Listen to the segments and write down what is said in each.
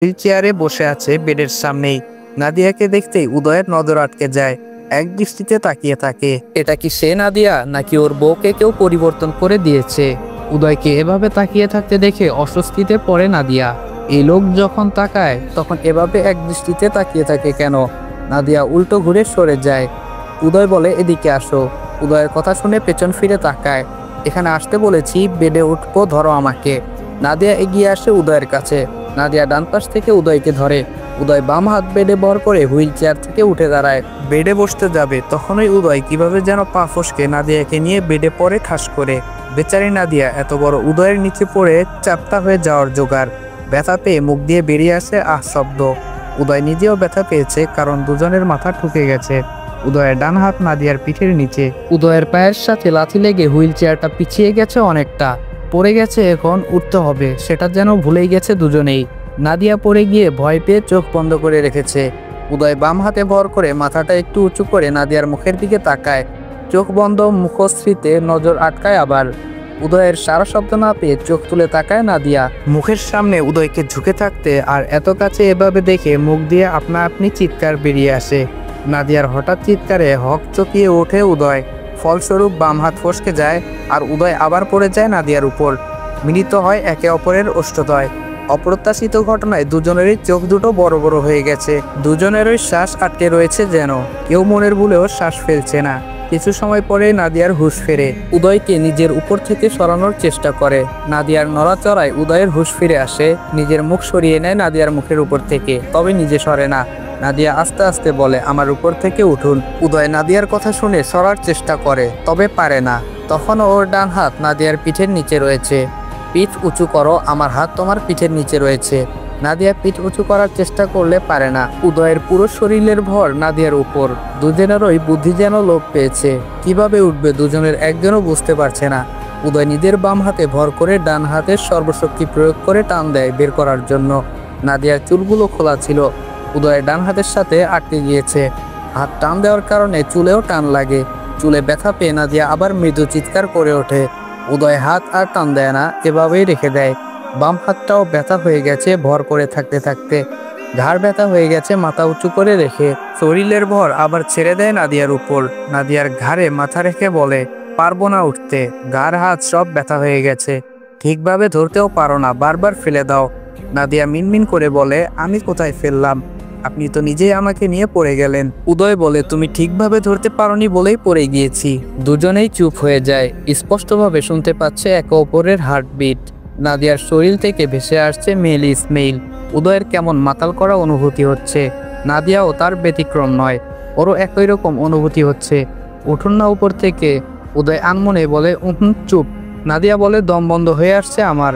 Wheel চেয়ারে বসে আছে বেডের সামনেই। নাদিয়াকে দেখতেই উদয়ের নজর আটকে যায়। এক দৃষ্টিতে তাকিয়ে থাকে। এটা কি সে নাদিয়া, নাকি ওর বউকে কেউ পরিবর্তন করে দিয়েছে? উদয়কে এভাবে তাকিয়ে থাকতে দেখে অস্বস্তিতে পড়ে নাদিয়া। এই লোক যখন তাকায় তখন এভাবে এক দৃষ্টিতে তাকিয়ে থাকে কেন? নাদিয়া উল্টো ঘুরে সরে যায়। উদয় বলে, এদিকে আসো। উদয়ের কথা শুনে পেছন ফিরে তাকায়। এখানে আসতে বলেছি, বেডে উঠবো, ধরো আমাকে। নাদিয়া এগিয়ে আসে উদয়ের কাছে। নাদিয়া ডান পাশ থেকে উদয়কে ধরে। উদয় বাম হাত বেডে ভর করে হুইল চেয়ার থেকে উঠে দাঁড়ায়। বেডে বসতে যাবে তখনই উদয় কিভাবে যেন পা ফসকে নাদিয়াকে নিয়ে বেডে পড়ে ঠাস করে। বেচারি নাদিয়া এত বড় উদয়ের নিচে পড়ে চাপটা হয়ে যাওয়ার জোগাড়। ব্যথা পেয়ে মুখ দিয়ে বেরিয়ে আসে আহ শব্দ। উদয় নিজেও ব্যথা পেয়েছে, কারণ দুজনের মাথা ঠুকে গেছে। উদয়ের ডান হাত নাদিয়ার পিঠের নিচে। উদয়ের পায়ের সাথে লাথি লেগে হুইল চেয়ারটা পিছিয়ে গেছে অনেকটা। পড়ে গেছে, এখন উঠতে হবে সেটা যেন ভুলেই গেছে দুজনেই। নাদিয়া পড়ে গিয়ে ভয় পেয়ে চোখ বন্ধ করে রেখেছে। উদয় বাম হাতে ভর করে মাথাটা একটু উঁচু করে নাদিয়ার মুখের দিকে তাকায়। চোখ বন্ধ, মুখশ্রীতে নজর আটকায় আবার। উদয়ের সারা শব্দ না পেয়ে চোখ তুলে তাকায় নাদিয়া। মুখের সামনে উদয়কে ঝুঁকে থাকতে আর এত কাছে এভাবে দেখে মুখ দিয়ে আপনা আপনি চিৎকার বেরিয়ে আসে। নাদিয়ার হঠাৎ চিৎকারে হক চকিয়ে ওঠে উদয়। ফলস্বরূপ বাম হাত ফসকে যায় আর উদয় আবার পড়ে যায় নাদিয়ার উপর। মিলিত হয় একে অপরের ওষ্ঠদ্বয়। অপ্রত্যাশিত ঘটনায় দুজনেরই চোখ দুটো বড় বড় হয়ে গেছে। দুজনেরই শ্বাস আটকে রয়েছে, যেন কেউ মনের ভুলেও শ্বাস ফেলছে না। কিছু সময় পরে নাদিয়ার হুঁশ ফেরে। উদয়কে নিজের উপর থেকে সরানোর চেষ্টা করে। নাদিয়ার নড়াচড়ায় উদয়ের হুঁশ ফিরে আসে। নিজের মুখ সরিয়ে নেয় নাদিয়ার মুখের উপর থেকে, তবে নিজে সরে না। নাদিয়া আস্তে আস্তে বলে, আমার উপর থেকে উঠুন। উদয় নাদিয়ার কথা শুনে সরার চেষ্টা করে, তবে পারে না। তখন ওর ডান হাত নাদিয়ার পিঠের নিচে রয়েছে। পিঠ উঁচু করো, আমার হাত তোমার পিঠের নিচে রয়েছে। নাদিয়া পিঠ উঁচু করার চেষ্টা করলে পারে না। উদয়ের পুরো শরীরের ভর নাদিয়ার উপর। দুজনেরই বুদ্ধি যেন লোপ পেয়েছে। কিভাবে উঠবে দুজনের একজনও বুঝতে পারছে না। উদয় নিজের বাম হাতে ভর করে ডান হাতের সর্বশক্তি প্রয়োগ করে টান দেয় বের করার জন্য। নাদিয়ার চুলগুলো খোলা ছিল, উদয়ের ডান হাতের সাথে আটকে গিয়েছে। হাত টান দেওয়ার কারণে চুলেও টান লাগে। চুলে ব্যথা পেয়ে নাদিয়া আবার মৃদু চিৎকার করে ওঠে। উদয় হাত আর টান দেয় না, এভাবেই রেখে দেয়। বাম হাতটাও ব্যথা হয়ে গেছে ভর করে থাকতে থাকতে। ঘাড় ব্যথা হয়ে গেছে মাথা উঁচু করে রেখে। শরীরের ভর আবার ছেড়ে দেয় নাদিয়ার উপর। নাদিয়ার ঘাড়ে মাথা রেখে বলে, পারবো না উঠতে, ঘাড় হাত সব ব্যথা হয়ে গেছে, ঠিকভাবে ধরতেও পারো না, বারবার ফেলে দাও। নাদিয়া মিনমিন করে বলে, আমি কোথায় ফেললাম? আপনি তো নিজেই আমাকে নিয়ে পড়ে গেলেন। উদয় বলে, তুমি ঠিকভাবে ধরতে পারোনি বলেই পড়ে গিয়েছি। দুজনেই চুপ হয়ে যায়। স্পষ্টভাবে শুনতে পাচ্ছে একে অপরের হার্টবিট। নাদিয়ার শরীর থেকে ভেসে আসছে মেল স্মেইল। উদয়ের কেমন মাতাল করা অনুভূতি হচ্ছে। নাদিয়াও তার ব্যতিক্রম নয়, ওরও একই রকম অনুভূতি হচ্ছে। উঠুন না উপর থেকে। উদয় আনমনে বলে, চুপ। নাদিয়া বলে, দম বন্ধ হয়ে আসছে আমার।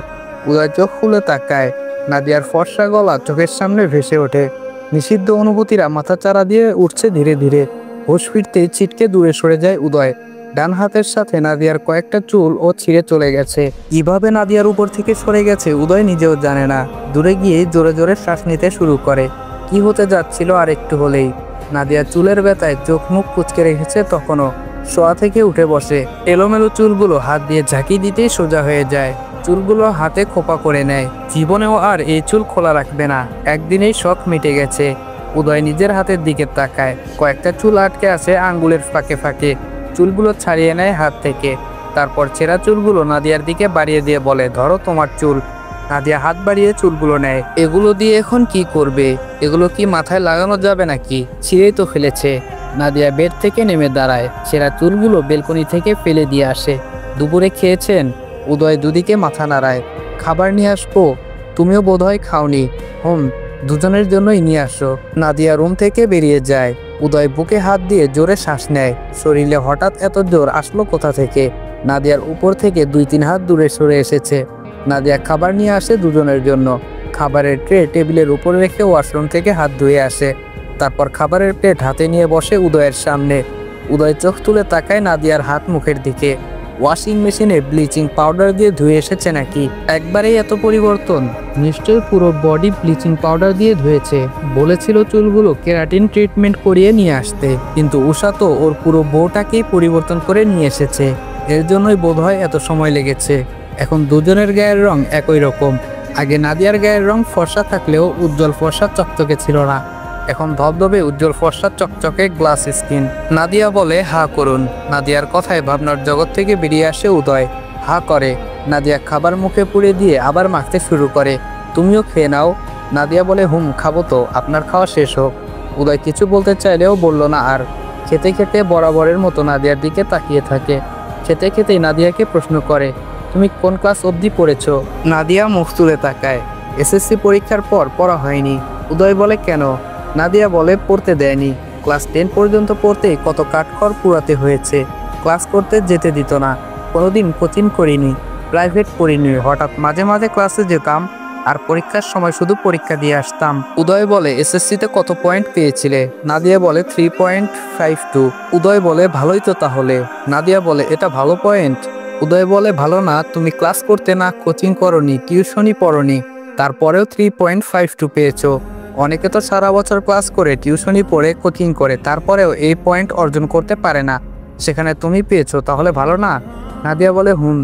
উদয় চোখ খুলে তাকায়। নাদিয়ার ফর্সা গলা চোখের সামনে ভেসে ওঠে। নিষিদ্ধ অনুভূতিরা মাথা চারা দিয়ে উঠছে ধীরে ধীরে। হুঁশ ফিরতে ছিটকে দূরে সরে যায় উদয়। ডান হাতের সাথে নাদিয়ার কয়েকটা চুল ও ছিঁড়ে চলে গেছে। কিভাবে নাদিয়ার উপর থেকে সরে গেছে উদয় নিজেও জানে না। দূরে গিয়ে জোরে জোরে শ্বাস নিতে শুরু করে। কি হতে যাচ্ছিল আর একটু হলেই। নাদিয়া চুলের ব্যথায় চোখ মুখ কুঁচকে রেখেছে তখনও। শোয়া থেকে উঠে বসে। এলোমেলো চুলগুলো হাত দিয়ে ঝাঁকি দিতেই সোজা হয়ে যায়। চুলগুলো হাতে খোপা করে নেয়। জীবনেও আর এই চুল খোলা রাখবে না। একদিনেই শখ মিটে গেছে। উদয় নিজের হাতের দিকে তাকায়। কয়েকটা চুল আটকে আছে আঙ্গুলের ফাঁকে ফাঁকে। চুলগুলো ছাড়িয়ে নেয় হাত থেকে। তারপর ছেঁড়া চুলগুলো নাদিয়ার দিকে বাড়িয়ে দিয়ে বলে, ধরো তোমার চুল। নাদিয়া হাত বাড়িয়ে চুলগুলো নেয়। এগুলো দিয়ে এখন কি করবে? এগুলো কি মাথায় লাগানো যাবে নাকি? ছিঁড়েই তো ফেলেছে। নাদিয়া বেড থেকে নেমে দাঁড়ায়। ছেঁড়া চুলগুলো বেলকনি থেকে ফেলে দিয়ে আসে। দুপুরে খেয়েছেন? উদয় দুদিকে মাথা নাড়ায়। খাবার নিয়ে আসবো? তুমিও বোধহয় খাওনি। দুজনের জন্যই নিয়ে আসো। নাদিয়া রুম থেকে বেরিয়ে যায়। উদয় বুকে হাত দিয়ে জোরে শ্বাস নেয়। শরীরে হঠাৎ এত জোর আসলো কোথা থেকে? নাদিয়ার উপর থেকে 2-3 হাত দূরে সরে এসেছে। নাদিয়া খাবার নিয়ে আসে দুজনের জন্য। খাবারের ট্রে টেবিলের উপর রেখে ওয়াশরুম থেকে হাত ধুয়ে আসে। তারপর খাবারের প্লেট হাতে নিয়ে বসে উদয়ের সামনে। উদয় চোখ তুলে তাকায় নাদিয়ার হাত মুখের দিকে। ওয়াশিং মেশিনে ব্লিচিং পাউডার দিয়ে ধুয়ে এসেছে নাকি? একবারেই এত পরিবর্তন? নিশ্চয়ই পুরো বডি ব্লিচিং পাউডার দিয়ে ধুয়েছে। বলেছিল চুলগুলো কেরাটিন ট্রিটমেন্ট করিয়ে নিয়ে আসতে, কিন্তু উষা তো ওর পুরো বউটাকেই পরিবর্তন করে নিয়ে এসেছে। এর জন্যই বোধহয় এত সময় লেগেছে। এখন দুজনের গায়ের রং একই রকম। আগে নাদিয়ার গায়ের রং ফর্সা থাকলেও উজ্জ্বল ফর্সা চকচকে ছিল না, এখন ধবধবে উজ্জ্বল ফর্সা চকচকে গ্লাস স্কিন। নাদিয়া বলে হা করুন। নাদিয়ার কথায় ভাবনার জগৎ থেকে বেরিয়ে আসে উদয়। হা করে। নাদিয়া খাবার মুখে পুড়ে দিয়ে আবার মাখতে শুরু করে। তুমিও খেয়ে নাও। নাদিয়া বলে হুম খাবো তো, আপনার খাওয়া শেষ হোক। উদয় কিছু বলতে চাইলেও বলল না আর। খেতে খেতে বরাবরের মতো নাদিয়ার দিকে তাকিয়ে থাকে। খেতে খেতেই নাদিয়াকে প্রশ্ন করে, তুমি কোন ক্লাস অবধি পড়েছ? নাদিয়া মুখ তুলে তাকায়। এসএসসি পরীক্ষার পর পড়া হয়নি। উদয় বলে কেন? নাদিয়া বলে পড়তে দেয়নি। ক্লাস 10 পর্যন্ত পড়তেই কত কাঠখড় পুরাতে হয়েছে। ক্লাস করতে যেতে দিত না। কোনোদিন কোচিং করিনি, প্রাইভেট পড়িনি। হঠাৎ মাঝে মাঝে ক্লাসে যেতাম আর পরীক্ষার সময় শুধু পরীক্ষা দিয়ে আসতাম। উদয় বলে এসএসসিতে কত পয়েন্ট পেয়েছিলে? নাদিয়া বলে 3.52। উদয় বলে ভালোই তো তাহলে। নাদিয়া বলে এটা ভালো পয়েন্ট? উদয় বলে ভালো না, তুমি ক্লাস করতে না, কোচিং করনি, টিউশনই পড়নি, তারপরেও 3.52 পেয়েছো। অনেকে তো সারা বছর ক্লাস করে, টিউশনই পড়ে, কোচিং করে, তারপরেও এই পয়েন্ট অর্জন করতে পারে না, সেখানে তুমি পেয়েছো, তাহলে ভালো না? নাদিয়া বলে হুম।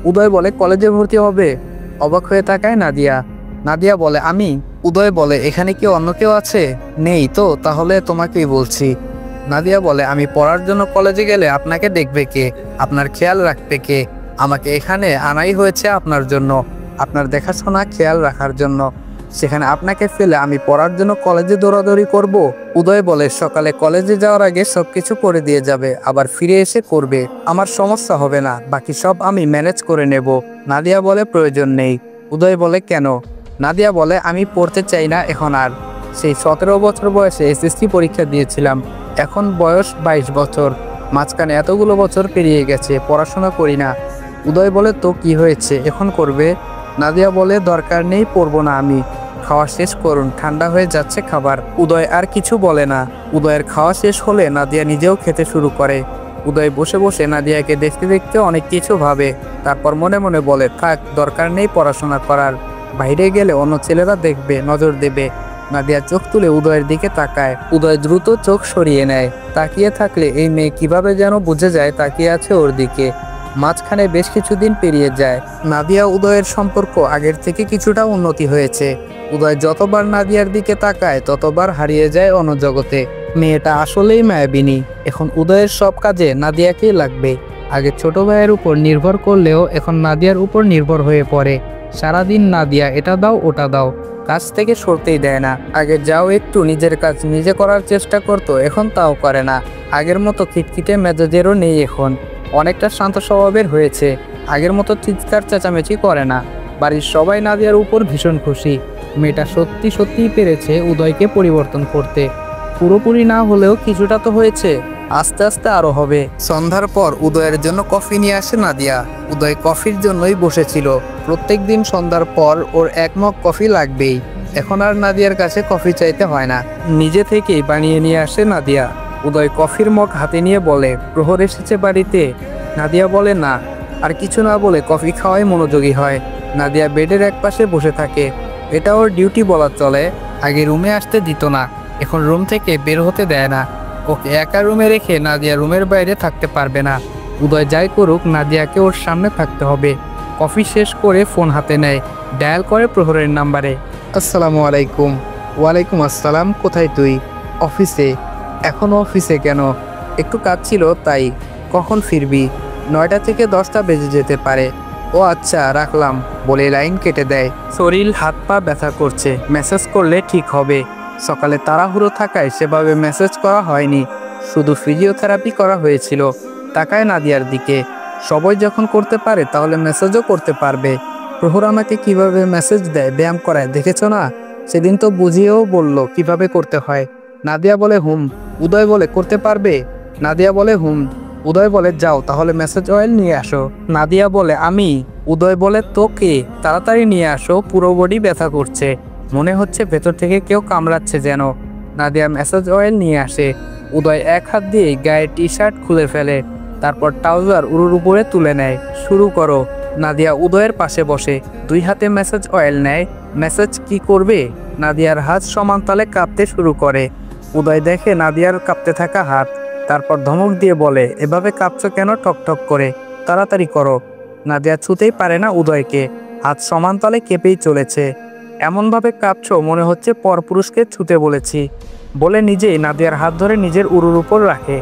উদয় বলে কলেজে ভর্তি হবে? অবাক হয়ে তাকায় নাদিয়া। নাদিয়া বলে আমি? উদয় বলে এখানে কি অন্য কেউ আছে? নেই তো, তাহলে তোমাকেই বলছি। নাদিয়া বলে আমি পড়ার জন্য কলেজে গেলে আপনাকে দেখবে কে, আপনার খেয়াল রাখবে কে? আমাকে এখানে আনাই হয়েছে আপনার জন্য, আপনার দেখাশোনা খেয়াল রাখার জন্য। সেখানে আপনাকে ফেলে আমি পড়ার জন্য কলেজে দৌড়াদৌড়ি করব? উদয় বলে সকালে কলেজে যাওয়ার আগে সবকিছু করে দিয়ে যাবে, আবার ফিরে এসে করবে, আমার সমস্যা হবে না, বাকি সব আমি ম্যানেজ করে নেব। নাদিয়া বলে প্রয়োজন নেই। উদয় বলে কেন? নাদিয়া বলে আমি পড়তে চাই না এখন আর। সেই 17 বছর বয়সে এসএসসি পরীক্ষা দিয়েছিলাম, এখন বয়স 22 বছর, মাঝখানে এতগুলো বছর পেরিয়ে গেছে, পড়াশোনা করি না। উদয় বলে তো কি হয়েছে, এখন করবে? নাদিয়া বলে দরকার নেই, পড়বো না আমি, খাওয়া শেষ করুন, ঠান্ডা হয়ে যাচ্ছে খাবার। উদয় আর কিছু বলে না। উদয়ের খাওয়া শেষ হলে নাদিয়া নিজেও খেতে শুরু করে। উদয় বসে বসে নাদিয়াকে দেখতে দেখতে অনেক কিছু ভাবে, তারপর মনে মনে বলে থাক, দরকার নেই পড়াশোনা করার, বাইরে গেলে অন্য ছেলেরা দেখবে, নজর দেবে। নাদিয়া চোখ তুলে উদয়ের দিকে তাকায়। উদয় দ্রুত চোখ সরিয়ে নেয়। তাকিয়ে থাকলে এই মেয়ে কিভাবে যেন বুঝে যায় তাকিয়ে আছে ওর দিকে। মাঝখানে বেশ কিছুদিন পেরিয়ে যায়। নাদিয়া উদয়ের সম্পর্ক আগের থেকে কিছুটা উন্নতি হয়েছে। উদয় যতবার নাদিয়ার দিকে তাকায় ততবার হারিয়ে যায় অন্য জগতে। মেয়েটা আসলেই মায়াবিনী। এখন উদয়ের সব কাজে নাদিয়াকেই লাগবে। আগে ছোট ভাইয়ের উপর নির্ভর করলেও এখন নাদিয়ার উপর নির্ভর হয়ে পড়ে। সারাদিন নাদিয়া এটা দাও ওটা দাও, কাজ থেকে সরতেই দেয় না। আগে যাও একটু নিজের কাজ নিজে করার চেষ্টা করতো, এখন তাও করে না। আগের মতো খিটখিটে মেজাজেরও নেই এখন, অনেকটা শান্ত স্বভাবের হয়েছে। আগের মতো চিৎকার চেঁচামেচি করে না। বাড়ির সবাই নাদিয়ার উপর ভীষণ খুশি। মেয়েটা সত্যি সত্যিই পেরেছে উদয়কে পরিবর্তন করতে। পুরোপুরি না হলেও কিছুটা তো হয়েছে, আস্তে আস্তে আরো হবে। সন্ধ্যার পর উদয়ের জন্য কফি নিয়ে আসে নাদিয়া। উদয় কফির জন্যই বসেছিল। প্রত্যেকদিন সন্ধ্যার পর ওর এক মগ কফি লাগবেই। এখন আর নাদিয়ার কাছে কফি চাইতে হয় না, নিজে থেকেই বানিয়ে নিয়ে আসে নাদিয়া। উদয় কফির মগ হাতে নিয়ে বলে প্রহর এসেছে বাড়িতে? নাদিয়া বলে না। আর কিছু না বলে কফি খাওয়াই মনোযোগী হয়। নাদিয়া বেডের একপাশে বসে থাকে। এটা ওর ডিউটি বলা চলে। আগে রুমে আসতে দিত না, এখন রুম থেকে বের হতে দেয় না। ওকে একা রুমে রেখে নাদিয়া রুমের বাইরে থাকতে পারবে না। উদয় যাই করুক, নাদিয়াকে ওর সামনে থাকতে হবে। কফি শেষ করে ফোন হাতে নেয়, ডায়াল করে প্রহরের নাম্বারে। আসসালামু আলাইকুম। ওয়ালাইকুম আসসালাম। কোথায় তুই? অফিসে। এখনও অফিসে কেন? একটু কাজ ছিল তাই। কখন ফিরবি? 9টা থেকে 10টা বেজে যেতে পারে। ও আচ্ছা, রাখলাম বলে লাইন কেটে দেয়। শরীর হাত পা ব্যথা করছে, মেসেজ করলে ঠিক হবে। সকালে তাড়াহুড়ো থাকায় সেভাবে মেসেজ করা হয়নি, শুধু ফিজিওথেরাপি করা হয়েছিল। তাকায় নাদিয়ার দিকে। সবাই যখন করতে পারে তাহলে মেসেজও করতে পারবে। প্রহর আমাকে কিভাবে মেসেজ দেয়, ব্যায়াম করায়, দেখেছো না? সেদিন তো বুঝিয়েও বলল কিভাবে করতে হয়। নাদিয়া বলে হুম। উদয় বলে করতে পারবে? নাদিয়া বলে হুম। উদয় বলে যাও তাহলে মেসেজ অয়েল নিয়ে আসো। নাদিয়া বলে আমি? উদয় বলে তোকে, তাড়াতাড়ি নিয়ে আসো, পুরো বডি ব্যথা করছে, মনে হচ্ছে ভেতর থেকে কেউ কামড়াচ্ছে যেন। নাদিয়া মেসেজ অয়েল নিয়ে আসে। উদয় এক হাত দিয়ে গায়ে টি শার্ট খুলে ফেলে, তারপর ট্রাউজার উড়ুর উপরে তুলে নেয়। শুরু করো। নাদিয়া উদয়ের পাশে বসে, 2 হাতে মেসেজ অয়েল নেয়। মেসেজ কি করবে? নাদিয়ার হাত সমান তালে কাঁপতে শুরু করে। উদয় দেখে নাদিয়ার কাঁপতে থাকা হাত, তারপর ধমক দিয়ে বলে এভাবে কাঁপছো কেন, ঠকঠক করে, তাড়াতাড়ি করো। নাদিয়া ছুতেই পারে না উদয়কে, হাত সমানতলে কেঁপেই চলেছে। এমনভাবে কাঁপছো মনে হচ্ছে পরপুরুষকে ছুতে বলেছি, বলে নিজেই নাদিয়ার হাত ধরে নিজের উরুর উপর রাখে।